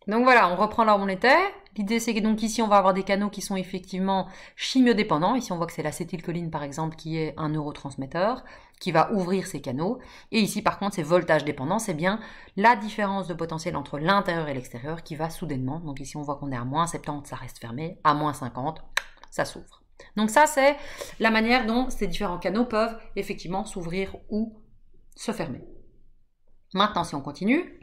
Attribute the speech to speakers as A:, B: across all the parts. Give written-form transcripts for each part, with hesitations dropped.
A: Donc voilà, on reprend là où on était. L'idée, c'est que donc ici, on va avoir des canaux qui sont effectivement chimiodépendants. Ici, on voit que c'est l'acétylcholine, par exemple, qui est un neurotransmetteur, qui va ouvrir ces canaux. Et ici, par contre, c'est voltage dépendant. C'est bien la différence de potentiel entre l'intérieur et l'extérieur qui va soudainement. Donc ici, on voit qu'on est à moins 70, ça reste fermé. À moins 50, ça s'ouvre. Donc ça, c'est la manière dont ces différents canaux peuvent effectivement s'ouvrir ou se fermer. Maintenant, si on continue...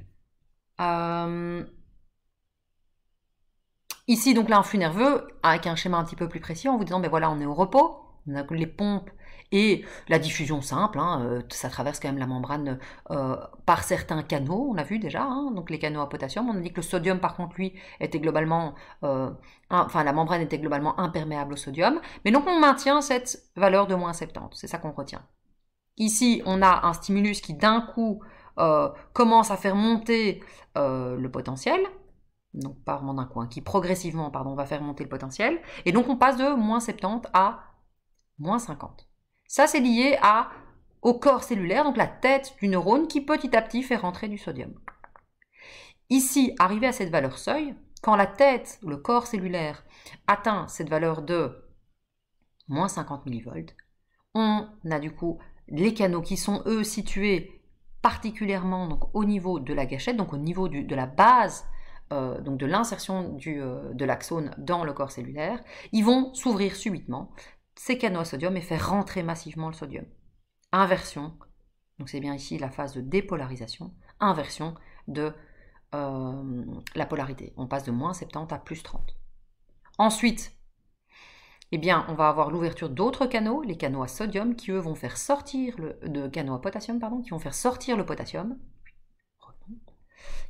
A: Ici, donc là, un flux nerveux, avec un schéma un petit peu plus précis, en vous disant, ben voilà, on est au repos, on a les pompes et la diffusion simple, ça traverse quand même la membrane par certains canaux, on l'a vu déjà, donc les canaux à potassium. On a dit que le sodium, par contre, lui, était globalement, la membrane était globalement imperméable au sodium, mais donc on maintient cette valeur de moins 70, c'est ça qu'on retient. Ici, on a un stimulus qui d'un coup commence à faire monter le potentiel, donc pas vraiment d'un coup, qui progressivement va faire monter le potentiel, et donc on passe de moins 70 à moins 50. Ça, c'est lié au corps cellulaire, donc la tête du neurone qui petit à petit fait rentrer du sodium. Ici, arrivé à cette valeur seuil, quand la tête, le corps cellulaire, atteint cette valeur de moins 50 millivolts, on a du coup les canaux qui sont eux situés particulièrement donc, au niveau de la gâchette, donc au niveau de la base, donc de l'insertion de l'axone dans le corps cellulaire. Ils vont s'ouvrir subitement, ces canaux à sodium, et faire rentrer massivement le sodium. Inversion, donc c'est bien ici la phase de dépolarisation, inversion de la polarité. On passe de moins 70 à plus 30. Ensuite, eh bien, on va avoir l'ouverture d'autres canaux, les canaux à sodium, qui eux vont faire sortir canaux à potassium, qui vont faire sortir le potassium,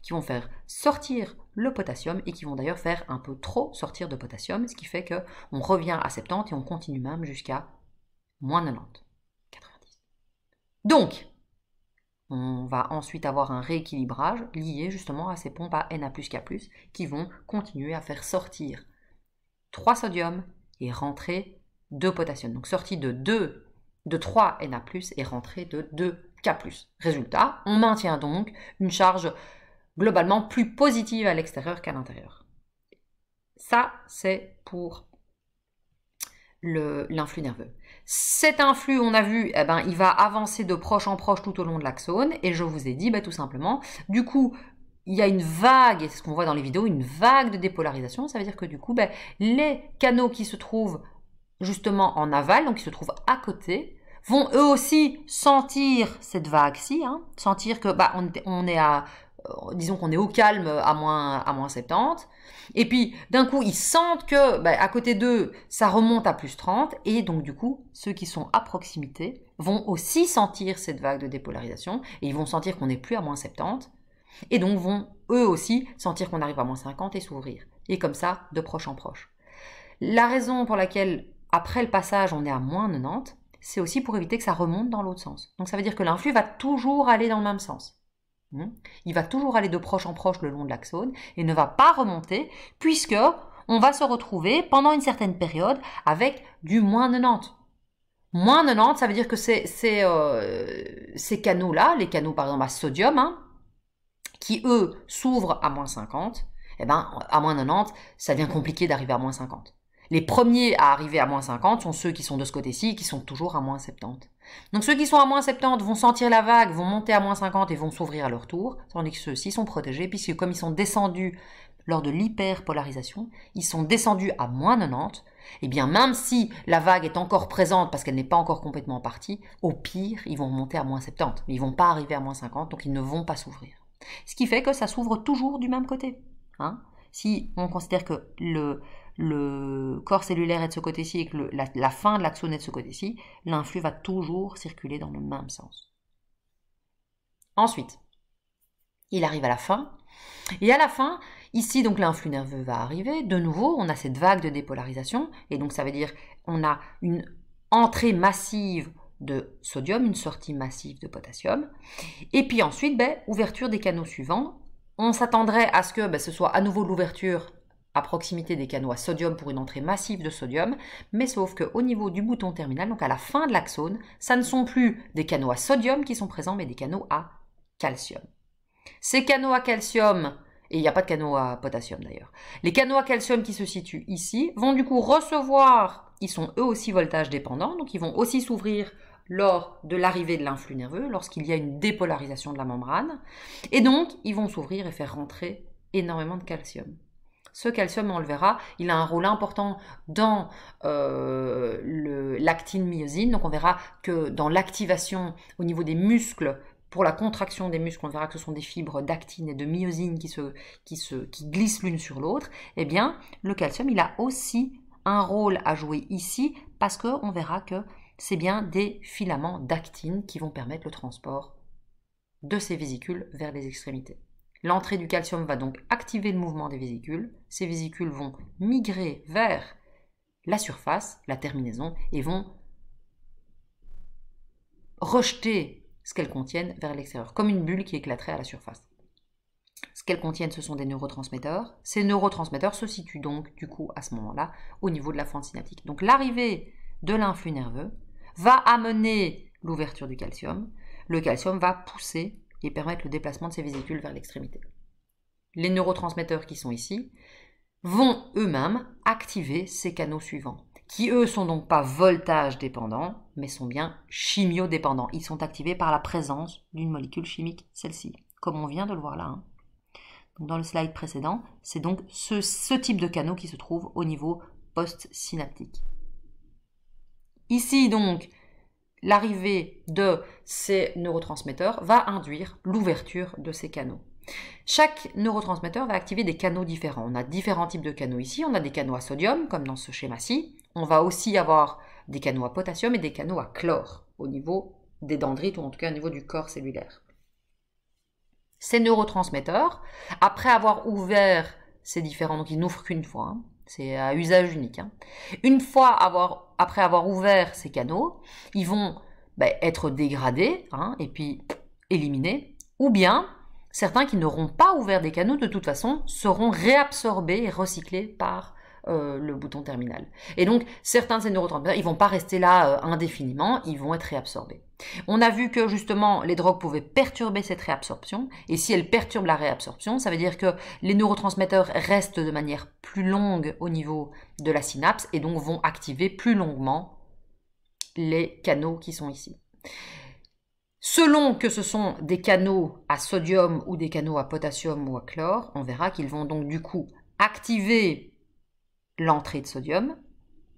A: qui vont faire sortir le potassium et qui vont d'ailleurs faire un peu trop sortir de potassium, ce qui fait qu'on revient à 70 et on continue même jusqu'à moins 90, 90. Donc, on va ensuite avoir un rééquilibrage lié justement à ces pompes à Na+, K+, qui vont continuer à faire sortir 3 sodium et rentrer 2 potassium. Donc sortie de 3 Na+, et rentrée de 2 K+. Résultat, on maintient donc une charge globalement plus positive à l'extérieur qu'à l'intérieur. Ça, c'est pour l'influx nerveux. Cet influx, on a vu, il va avancer de proche en proche tout au long de l'axone, et je vous ai dit tout simplement, du coup, il y a une vague, et c'est ce qu'on voit dans les vidéos, une vague de dépolarisation. Ça veut dire que du coup, les canaux qui se trouvent justement en aval, donc qui se trouvent à côté, vont eux aussi sentir cette vague-ci, sentir que on est à, disons qu'on est au calme à moins 70, et puis d'un coup ils sentent que à côté d'eux ça remonte à plus 30, et donc du coup ceux qui sont à proximité vont aussi sentir cette vague de dépolarisation, et ils vont sentir qu'on n'est plus à moins 70, et donc vont eux aussi sentir qu'on arrive à moins 50 et s'ouvrir, et comme ça de proche en proche. La raison pour laquelle après le passage on est à moins 90, c'est aussi pour éviter que ça remonte dans l'autre sens. Donc ça veut dire que l'influx va toujours aller dans le même sens. Il va toujours aller de proche en proche le long de l'axone et ne va pas remonter, puisque on va se retrouver pendant une certaine période avec du moins 90. Moins 90, ça veut dire que ces canaux-là, les canaux par exemple à sodium, qui eux s'ouvrent à moins 50, à moins 90, ça devient compliqué d'arriver à moins 50. Les premiers à arriver à moins 50 sont ceux qui sont de ce côté-ci, qui sont toujours à moins 70. Donc ceux qui sont à moins 70 vont sentir la vague, vont monter à moins 50 et vont s'ouvrir à leur tour, tandis que ceux-ci sont protégés, puisque comme ils sont descendus lors de l'hyperpolarisation, ils sont descendus à moins 90, et bien même si la vague est encore présente parce qu'elle n'est pas encore complètement partie, au pire, ils vont remonter à moins 70, mais ils ne vont pas arriver à moins 50, donc ils ne vont pas s'ouvrir. Ce qui fait que ça s'ouvre toujours du même côté. Si on considère que le corps cellulaire est de ce côté-ci et que la fin de l'axone est de ce côté-ci, l'influx va toujours circuler dans le même sens. Ensuite, il arrive à la fin, et à la fin, ici donc l'influx nerveux va arriver, de nouveau on a cette vague de dépolarisation, et donc ça veut dire on a une entrée massive de sodium, une sortie massive de potassium, et puis ensuite, ouverture des canaux suivants. On s'attendrait à ce que ce soit à nouveau l'ouverture à proximité des canaux à sodium pour une entrée massive de sodium, mais sauf qu'au niveau du bouton terminal, donc à la fin de l'axone, ça ne sont plus des canaux à sodium qui sont présents, mais des canaux à calcium. Ces canaux à calcium, Et il n'y a pas de canaux à potassium d'ailleurs. Les canaux à calcium qui se situent ici vont du coup recevoir, ils sont eux aussi voltage dépendants, donc ils vont aussi s'ouvrir lors de l'arrivée de l'influx nerveux, lorsqu'il y a une dépolarisation de la membrane. Et donc, ils vont s'ouvrir et faire rentrer énormément de calcium. Ce calcium, on le verra, il a un rôle important dans l'actine-myosine. Donc on verra que dans l'activation au niveau des muscles, pour la contraction des muscles, on verra que ce sont des fibres d'actine et de myosine qui glissent l'une sur l'autre. Eh bien, le calcium, il a aussi un rôle à jouer ici parce qu'on verra que c'est bien des filaments d'actine qui vont permettre le transport de ces vésicules vers les extrémités. L'entrée du calcium va donc activer le mouvement des vésicules. Ces vésicules vont migrer vers la surface, la terminaison, et vont rejeter ce qu'elles contiennent vers l'extérieur, comme une bulle qui éclaterait à la surface. Ce qu'elles contiennent, ce sont des neurotransmetteurs. Ces neurotransmetteurs se situent donc, du coup, à ce moment-là, au niveau de la fente synaptique. Donc l'arrivée de l'influx nerveux va amener l'ouverture du calcium. Le calcium va pousser et permettre le déplacement de ces vésicules vers l'extrémité. Les neurotransmetteurs qui sont ici vont eux-mêmes activer ces canaux suivants, qui eux sont donc pas voltage dépendants, mais sont bien chimiodépendants. Ils sont activés par la présence d'une molécule chimique, celle-ci, comme on vient de le voir là. Donc dans le slide précédent, c'est donc ce type de canaux qui se trouve au niveau post-synaptique. Ici donc, l'arrivée de ces neurotransmetteurs va induire l'ouverture de ces canaux. Chaque neurotransmetteur va activer des canaux différents. On a différents types de canaux ici. On a des canaux à sodium, comme dans ce schéma-ci. On va aussi avoir des canaux à potassium et des canaux à chlore au niveau des dendrites, ou en tout cas au niveau du corps cellulaire. Ces neurotransmetteurs, après avoir ouvert ces différents, donc ils n'ouvrent qu'une fois, hein, c'est à usage unique. Hein. Une fois après avoir ouvert ces canaux, ils vont être dégradés hein, et puis éliminés, ou bien certains qui n'auront pas ouvert des canaux de toute façon seront réabsorbés et recyclés par le bouton terminal. Et donc certains de ces neurotransmetteurs, ils vont pas rester là indéfiniment, ils vont être réabsorbés. On a vu que justement les drogues pouvaient perturber cette réabsorption, et si elles perturbent la réabsorption, ça veut dire que les neurotransmetteurs restent de manière plus longue au niveau de la synapse et donc vont activer plus longuement les canaux qui sont ici. Selon que ce sont des canaux à sodium ou des canaux à potassium ou à chlore, on verra qu'ils vont donc du coup activer l'entrée de sodium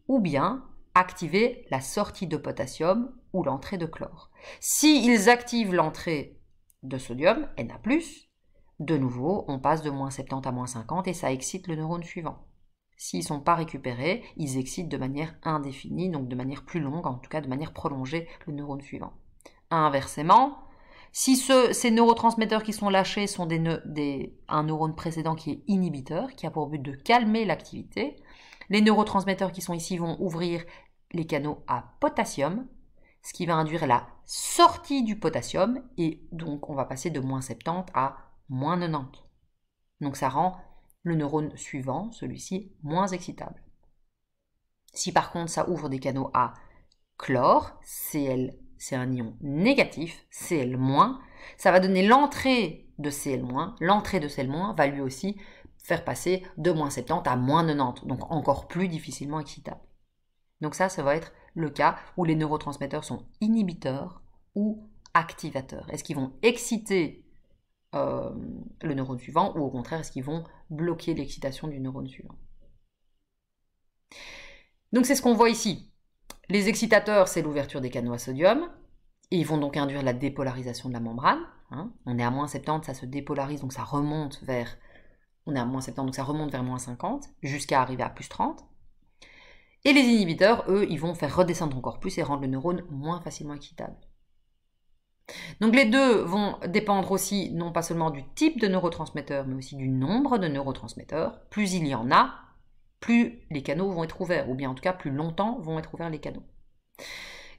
A: ou bien activer la sortie de potassium ou l'entrée de chlore. S'ils activent l'entrée de sodium, Na+, de nouveau, on passe de moins 70 à moins 50 et ça excite le neurone suivant. S'ils ne sont pas récupérés, ils excitent de manière indéfinie, donc de manière plus longue, en tout cas de manière prolongée, le neurone suivant. Inversement, si ces neurotransmetteurs qui sont lâchés sont un neurone précédent qui est inhibiteur, qui a pour but de calmer l'activité, les neurotransmetteurs qui sont ici vont ouvrir les canaux à potassium, ce qui va induire la sortie du potassium, et donc on va passer de moins 70 à moins 90. Donc ça rend le neurone suivant, celui-ci, moins excitable. Si par contre ça ouvre des canaux à chlore, Cl, c'est un ion négatif, Cl-, ça va donner l'entrée de Cl-, l'entrée de Cl- va lui aussi faire passer de moins 70 à moins 90, donc encore plus difficilement excitable. Donc ça va être le cas où les neurotransmetteurs sont inhibiteurs ou activateurs. Est-ce qu'ils vont exciter le neurone suivant ou au contraire est-ce qu'ils vont bloquer l'excitation du neurone suivant? Donc c'est ce qu'on voit ici. Les excitateurs, c'est l'ouverture des canaux à sodium, et ils vont donc induire la dépolarisation de la membrane. Hein. On est à moins 70, ça se dépolarise, donc ça remonte vers... On est à moins 70, donc ça remonte vers moins 50, jusqu'à arriver à plus 30. Et les inhibiteurs, eux, ils vont faire redescendre encore plus et rendre le neurone moins facilement excitable. Donc les deux vont dépendre aussi, non pas seulement du type de neurotransmetteur, mais aussi du nombre de neurotransmetteurs. Plus il y en a, plus les canaux vont être ouverts, ou bien en tout cas plus longtemps vont être ouverts les canaux.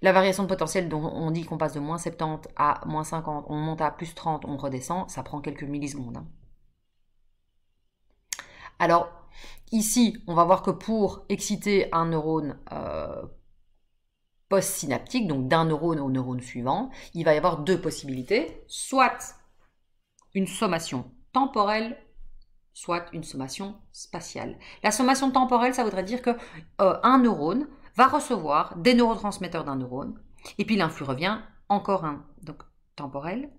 A: La variation de potentiel, dont on dit qu'on passe de moins 70 à moins 50, on monte à plus 30, on redescend, ça prend quelques millisecondes. Hein. Alors, ici, on va voir que pour exciter un neurone post-synaptique, donc d'un neurone au neurone suivant, il va y avoir deux possibilités, soit une sommation temporelle soit une sommation spatiale. La sommation temporelle, ça voudrait dire que un neurone va recevoir des neurotransmetteurs d'un neurone, et puis l'influx revient, encore un. Donc temporel,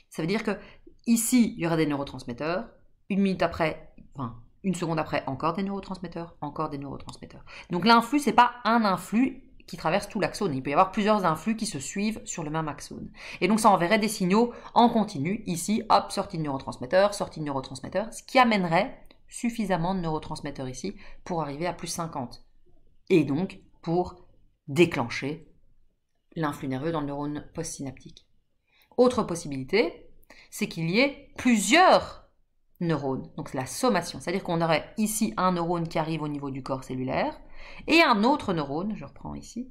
A: ça veut dire que ici, il y aura des neurotransmetteurs, une minute après, enfin, une seconde après, encore des neurotransmetteurs, encore des neurotransmetteurs. Donc l'influx, ce n'est pas un influx qui traverse tout l'axone. Il peut y avoir plusieurs influx qui se suivent sur le même axone. Et donc ça enverrait des signaux en continu. Ici, hop, sortie de neurotransmetteur, ce qui amènerait suffisamment de neurotransmetteurs ici pour arriver à plus 50. Et donc, pour déclencher l'influx nerveux dans le neurone postsynaptique. Autre possibilité, c'est qu'il y ait plusieurs neurones, donc c'est la sommation, c'est-à-dire qu'on aurait ici un neurone qui arrive au niveau du corps cellulaire, et un autre neurone, je reprends ici,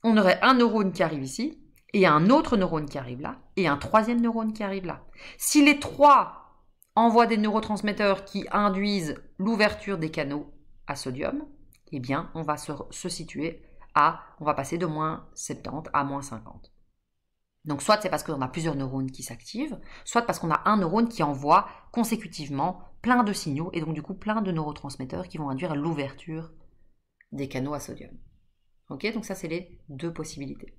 A: on aurait un neurone qui arrive ici, et un autre neurone qui arrive là, et un troisième neurone qui arrive là. Si les trois envoient des neurotransmetteurs qui induisent l'ouverture des canaux à sodium, eh bien, on va se situer on va passer de moins 70 à moins 50. Donc soit c'est parce qu'on a plusieurs neurones qui s'activent, soit parce qu'on a un neurone qui envoie consécutivement plein de signaux et donc du coup plein de neurotransmetteurs qui vont induire l'ouverture des canaux à sodium. Ok, donc ça c'est les deux possibilités.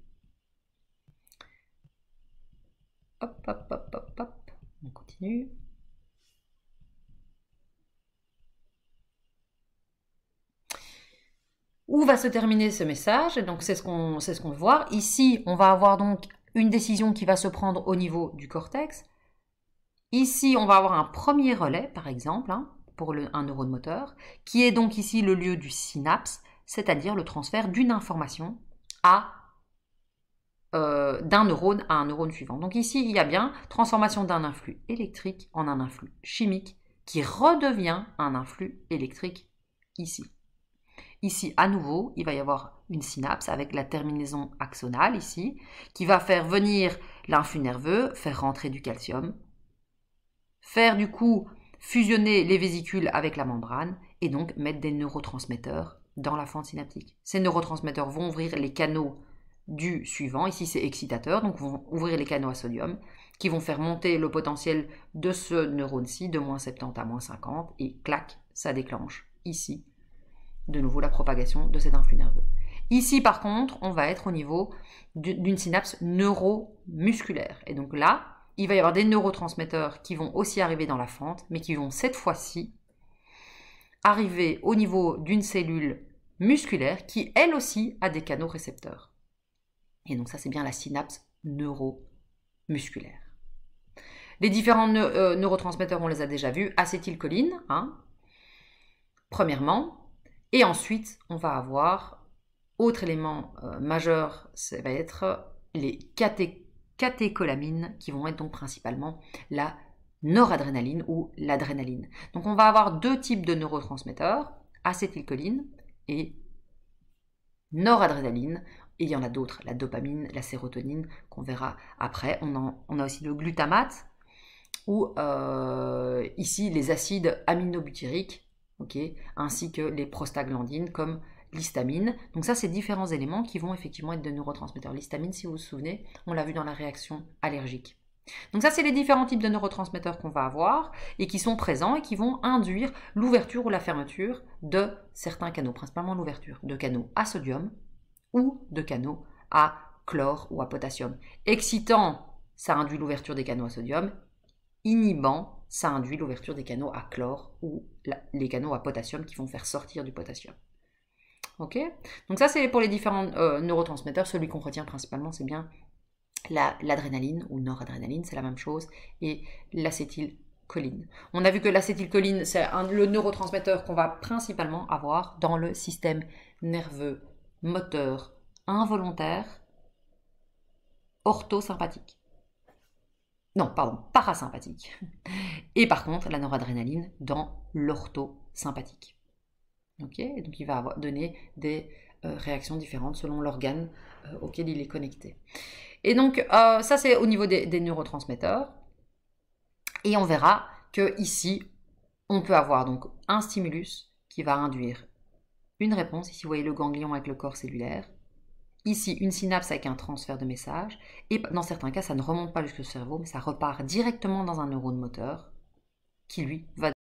A: Hop, hop, hop, hop, hop, on continue. Où va se terminer ce message? Donc c'est ce qu'on veut voir. Ici, on va avoir donc une décision qui va se prendre au niveau du cortex. Ici, on va avoir un premier relais, par exemple, pour un neurone moteur, qui est donc ici le lieu du synapse, c'est-à-dire le transfert d'une information d'un neurone à un neurone suivant. Donc ici, il y a bien transformation d'un influx électrique en un influx chimique qui redevient un influx électrique ici. Ici, à nouveau, il va y avoir une synapse avec la terminaison axonale ici, qui va faire venir l'influx nerveux, faire rentrer du calcium, faire du coup fusionner les vésicules avec la membrane et donc mettre des neurotransmetteurs dans la fente synaptique. Ces neurotransmetteurs vont ouvrir les canaux du suivant, ici c'est excitateur, donc vont ouvrir les canaux à sodium, qui vont faire monter le potentiel de ce neurone-ci de moins 70 à moins 50 et clac, ça déclenche ici de nouveau la propagation de cet influx nerveux. Ici par contre, on va être au niveau d'une synapse neuromusculaire et donc là, il va y avoir des neurotransmetteurs qui vont aussi arriver dans la fente, mais qui vont cette fois-ci arriver au niveau d'une cellule musculaire qui, elle aussi, a des canaux récepteurs. Et donc ça, c'est bien la synapse neuromusculaire. Les différents neurotransmetteurs, on les a déjà vus. Acétylcholine, premièrement. Et ensuite, on va avoir, autre élément majeur, ça va être les catécholamines qui vont être donc principalement la noradrénaline ou l'adrénaline. Donc on va avoir deux types de neurotransmetteurs, acétylcholine et noradrénaline. Et il y en a d'autres, la dopamine, la sérotonine, qu'on verra après. On a aussi le glutamate, ou ici les acides aminobutyriques, ainsi que les prostaglandines comme l'histamine. Donc ça, c'est différents éléments qui vont effectivement être des neurotransmetteurs. L'histamine, si vous vous souvenez, on l'a vu dans la réaction allergique. Donc ça, c'est les différents types de neurotransmetteurs qu'on va avoir et qui sont présents et qui vont induire l'ouverture ou la fermeture de certains canaux, principalement l'ouverture de canaux à sodium ou de canaux à chlore ou à potassium. Excitant, ça induit l'ouverture des canaux à sodium. Inhibant, ça induit l'ouverture des canaux à chlore ou les canaux à potassium qui vont faire sortir du potassium. Ok? Donc ça, c'est pour les différents neurotransmetteurs. Celui qu'on retient principalement, c'est bien l'adrénaline ou noradrénaline, c'est la même chose, et l'acétylcholine. On a vu que l'acétylcholine, c'est le neurotransmetteur qu'on va principalement avoir dans le système nerveux moteur involontaire orthosympathique. Non, pardon, parasympathique. Et par contre, la noradrénaline dans l'orthosympathique. Ok, donc il va donner des réactions différentes selon l'organe auquel il est connecté. Et donc, ça c'est au niveau des neurotransmetteurs. Et on verra que ici, on peut avoir donc un stimulus qui va induire une réponse. Ici, vous voyez le ganglion avec le corps cellulaire. Ici, une synapse avec un transfert de message. Et dans certains cas, ça ne remonte pas jusqu'au cerveau, mais ça repart directement dans un neurone moteur qui lui va